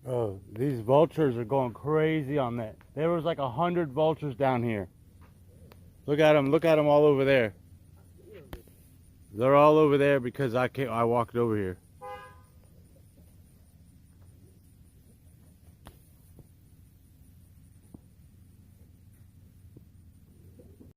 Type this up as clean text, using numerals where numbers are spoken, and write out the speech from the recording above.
Oh, these vultures are going crazy on that. There was like 100 vultures down here. Look at them. Look at them all over there. They're all over there because I walked over here.